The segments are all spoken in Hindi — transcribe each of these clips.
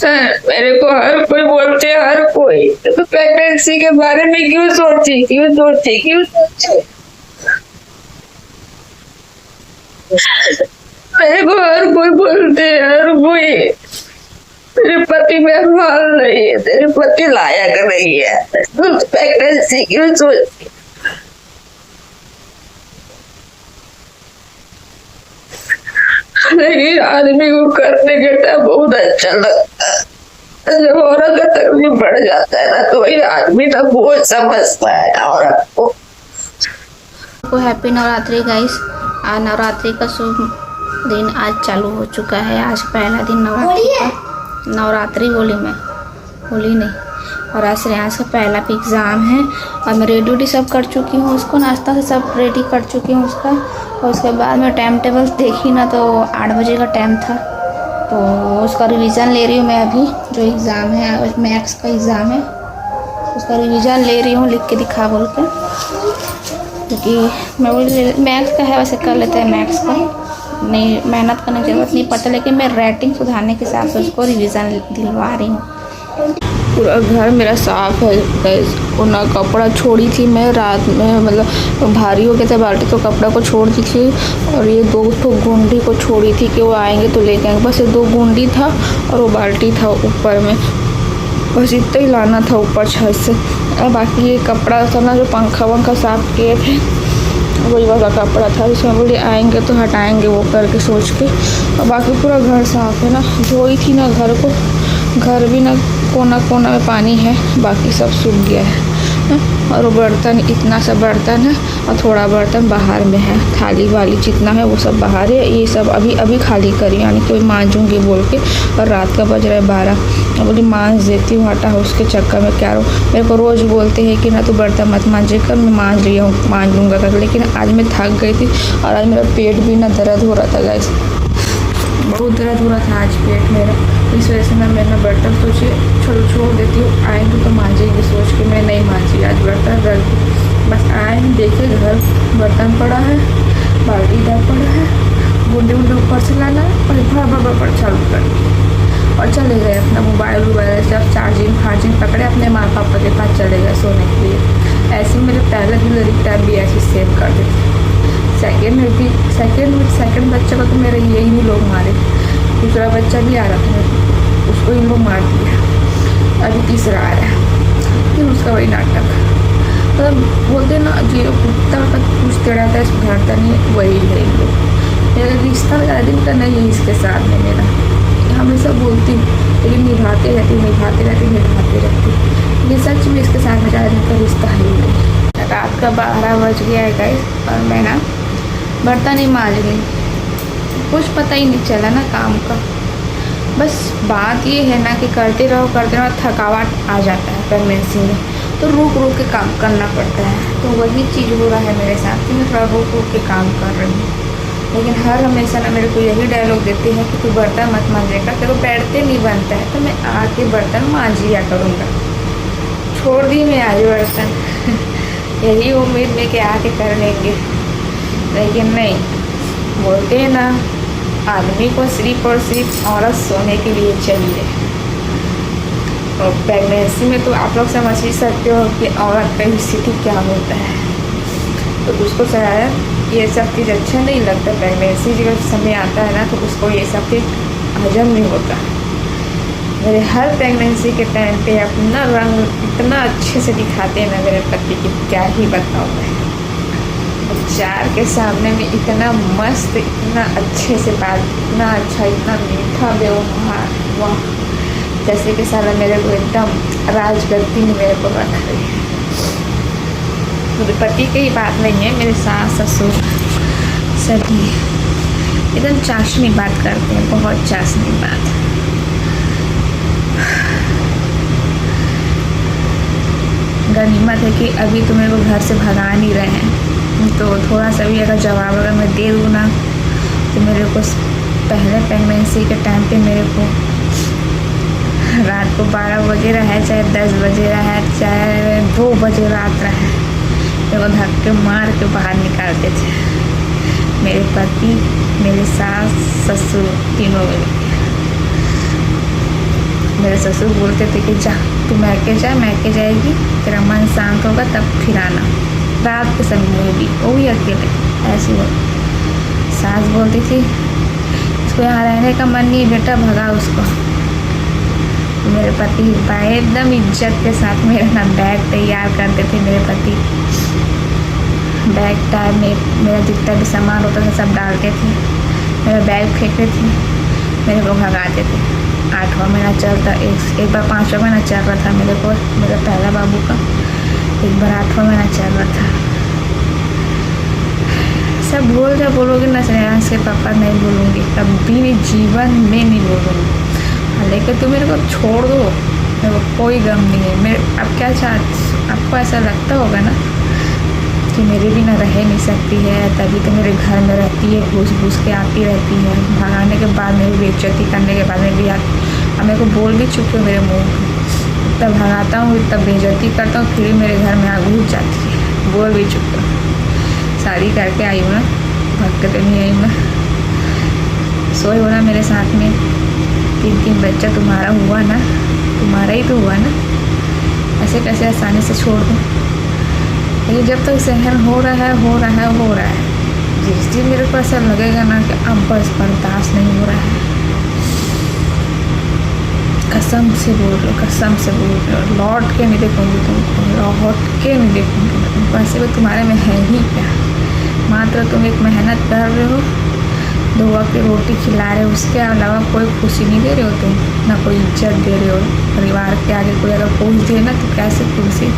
मेरे को हर कोई बोलते हैं, हर कोई तो प्रेगनेंसी के बारे में क्यों सोचती क्यों सोचती क्यों सोचती। मेरे को हर कोई बोलते हैं, हर कोई तेरे पति मेहमान नहीं है, तेरे पति लायक नहीं है, तुम प्रेगनेंसी क्यों सोचती। लेकिन आदमी को करने के टाइम बहुत अच्छा लगता है। जब औरत का तकलीफ बढ़ जाता है ना तो वही आदमी ना बहुत समझता है औरत को। Happy Navratri guys. आज नवरात्रि का शुभ दिन आज चालू हो चुका है। आज पहला दिन नवरात्रि का। नवरात्रि बोली मैं, होली नहीं। और आज श्रेयांश का पहला एग्ज़ाम है और मैं रेडी सब कर चुकी हूँ। उसको नाश्ता से सब रेडी कर चुकी हूँ उसका। और उसके बाद मैं टाइम टेबल देखी ना तो 8 बजे का टाइम था, तो उसका रिवीजन ले रही हूँ मैं। अभी जो एग्ज़ाम है मैथ्स का एग्ज़ाम है उसका रिवीजन ले रही हूँ, लिख के दिखा बोल के, क्योंकि मैं बोली मैथ्स का है वैसे कर लेते हैं, मैथ्स का नहीं मेहनत करने की ज़रूरत नहीं पड़ता, लेकिन मैं राइटिंग सुधारने के हिसाब से उसको रिवीजन दिलवा रही हूँ। पूरा घर मेरा साफ़ है गैस। और ना कपड़ा छोड़ी थी मैं रात में, मतलब भारी हो गया था बाल्टी तो कपड़ा को छोड़ दी थी। और ये 2 गुंडी को छोड़ी थी कि वो आएंगे तो लेके आएंगे। बस ये 2 गुंडी था और वो बाल्टी था ऊपर में, बस इतना ही लाना था ऊपर छत से। और बाकी ये कपड़ा था ना जो पंखा वंखा साफ़ किए थे वही वाला कपड़ा था, इसमें बोली आएंगे तो हटाएंगे वो करके सोच के। और बाकी पूरा घर साफ़ है ना, धोई थी ना घर को, घर भी ना कोना कोना में पानी है, बाकी सब सूख गया है। और वो बर्तन इतना सा बर्तन है और थोड़ा बर्तन बाहर में है, थाली वाली जितना है वो सब बाहर है। ये सब अभी अभी खाली करी, यानी कि मांजूंगी बोल के। और रात का बज रहा है 12, बोली मांज देती हूँ आटा, उसके चक्कर में क्या मेरे को रोज़ बोलते हैं कि ना तो बर्तन मत मांजे कर, मैं मांज रही हूँ मांज लूँगा कर। लेकिन आज मैं थक गई थी और आज मेरा पेट भी ना दर्द हो रहा था गैस, बहुत दर्द हो रहा था आज पेट मेरा। इस वजह से मैं बर्तन सोची छोड़ देती हूँ, आएंगे तो मांजेंगे सोच के मैं नहीं मांजी आज बर्तन रख दी। बस आए देखे घर बर्तन पड़ा है, बाल्टी इधर पड़ा है, गुंडे ऊपर से लाना है और भर चालू कर दी और चले गए अपना मोबाइल सब चार्जिंग पकड़े, अपने माँ पापा के पास चले गए सोने के लिए। ऐसे मेरे पहले डिलीवरी टाइम भी ऐसे सेव कर देते। सेकेंड बच्चे को तो मेरे यही नहीं लोग मारे, दूसरा बच्चा भी आ रहा था उसको इन लोग मार दिया, अभी तीसरा आ रहा है, फिर उसका वही नाटक। मतलब बोलते ना जी कुत्ता का पूछते रहता है सुधरता नहीं, वही है इन लोग। मेरा रिश्ता ज़्यादा दिन का नहीं है इसके साथ में मेरा, हमेशा बोलती लेकिन निभाते रहती। ये सच में इसके साथ में ज़्यादा दिन का रिश्ता ही नहीं। रात का 12 बज गया है गाइस और मैं ना बर्तन ही मांज गई, कुछ पता ही नहीं चला ना काम का। बस बात ये है ना कि करते रहो थकावट आ जाता है प्रेगनेंसी में, तो रुक के काम करना पड़ता है। तो वही चीज़ हो रहा है मेरे साथ कि मैं थोड़ा रुक के काम कर रही हूँ। लेकिन हर हमेशा ना मेरे को यही डायलॉग देते हैं कि तू बर्तन मत मांजेगा, तेरे को बैठते नहीं बनता है, तो मैं आके बर्तन मांज लिया करूँगा। छोड़ दी मैं आज बर्तन यही उम्मीद में कि आके कर लेंगे, लेकिन नहीं। बोलते हैं ना आदमी को सिर्फ और सिर्फ औरत सोने के लिए चाहिए। और प्रेगनेंसी में तो आप लोग समझ ही सकते हो कि औरत का स्थिति क्या होता है। तो उसको शायद ये सब चीज़ अच्छा नहीं लगता। प्रेगनेंसी जब समय आता है ना तो उसको ये सब चीज़ हजम नहीं होता। मेरे हर प्रेगनेंसी के टाइम पे अपना रंग इतना अच्छे से दिखाते हैं ना मेरे पति की, क्या ही बताऊँ मैं। 4 के सामने में इतना मस्त, इतना अच्छे से बात, इतना अच्छा, इतना मीठा व्यवहार, वाह, जैसे कि साला मेरे को एकदम राजगद्दी में मेरे को रख रही है। मेरे पति की ही बात नहीं है, मेरे सास ससुर सभी एकदम चाशनी बात करते हैं, बहुत चाशनी बात। गनीमत है कि अभी तो मेरे को घर से भगा नहीं रहे हैं, तो थोड़ा सा भी अगर जवाब अगर मैं दे दूँ ना तो मेरे को पहले प्रेगनेंसी के टाइम पे मेरे को रात को 12 बजे रहे, चाहे 10 बजे रहे, चाहे 2 बजे रात रहे, मेरे को धक्के मार के बाहर निकालते थे मेरे पति, मेरे सास ससुर तीनों मिलकर। ससुर बोलते थे कि जा तू मैके जा, मैके जाएगी, तेरा मन शांत होगा तब फिर आना, रात के समय में भी वो भी अकेले ऐसी हो। सास बोलती थी इसको यहाँ रहने का मन नहीं बेटा, भगा उसको। मेरे पति एकदम इज्जत के साथ मेरा ना बैग तैयार करते थे मेरे पति। बैग टाइम में मेरा जितना भी सामान होता था सब डालते थे, मेरा बैग फेंकते थे, मेरे को भगाते थे। 8वां महीना चलता, एक बार 5वां महीना चल रहा था मेरे को, मेरा पहला बाबू का, एक बार 8वां महीना चल रहा था। सब बोल रहे बोलोगे ना श्रेयांश के पापा, नहीं बोलूँगी कभी भी, जीवन में नहीं बोलूँगी, लेकिन तुम मेरे को छोड़ दो, मेरे को कोई गम नहीं है। मेरे अब क्या आपको ऐसा लगता होगा ना कि मेरे बिना रह नहीं सकती है, तभी तो मेरे घर में रहती है, घुस घुस के आती रहती है, भगाने के बाद मेरी बेइज्जती करने के बाद में भी अब मेरे को बोल भी चुके हो मेरे मुँह, तब भगाता हूँ तब बेइज्जती करता हूँ, फिर भी मेरे घर में आग घुस जाती है, बोल भी चुके हो। शादी करके आई हूँ ना, भग के तो नहीं आई मैं, सोए हो ना मेरे साथ में, 3 बच्चा तुम्हारा हुआ ना, तुम्हारा ही तो हुआ ना, ऐसे कैसे आसानी से छोड़ दूँ। लेकिन जब तक सहन हो रहा है, जिस दिन मेरे को ऐसा लगेगा ना कि अब बस बर्दाश्त नहीं हो रहा है, कसम से बोल रहे हो, कसम से बोल रहे हो, लौट के नहीं देखूँगी तुमको, लौट के नहीं देखूँगी तुमको। वैसे भी तुम्हारे में है ही क्या, मात्र तुम एक मेहनत कर रहे हो, 2 वक्त की रोटी खिला रहे हो, उसके अलावा कोई खुशी नहीं दे रहे हो तुम, ना कोई इज्जत दे रहे हो। परिवार के आगे कोई अगर पूछ दे ना तो कैसे खुशी,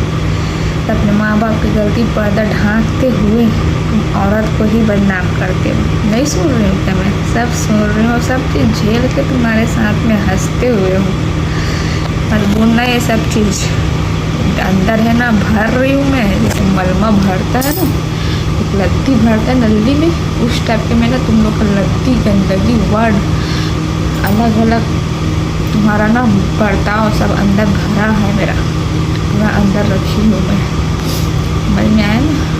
अपने माँ बाप की गलती पर्दा ढांकते हुए तुम औरत को ही बदनाम करते हो। नहीं सुन रही हूँ क्या मैं, सब सुन रही हूँ, सब चीज़ झेल के तुम्हारे साथ में हंसते हुए हूँ, पर बोलना ये सब चीज़ अंदर है ना, भर रही हूँ मैं, जैसे मलमा भरता है ना, एक लत्ती भरता है नली में, उस टाइप के में ना तुम लोग का लत्ती, गंदगी, वर्ड अलग अलग, तुम्हारा ना बर्ताव सब अंदर भरा है मेरा, पूरा अंदर रखी हूँ मैं, समझ में आया ना।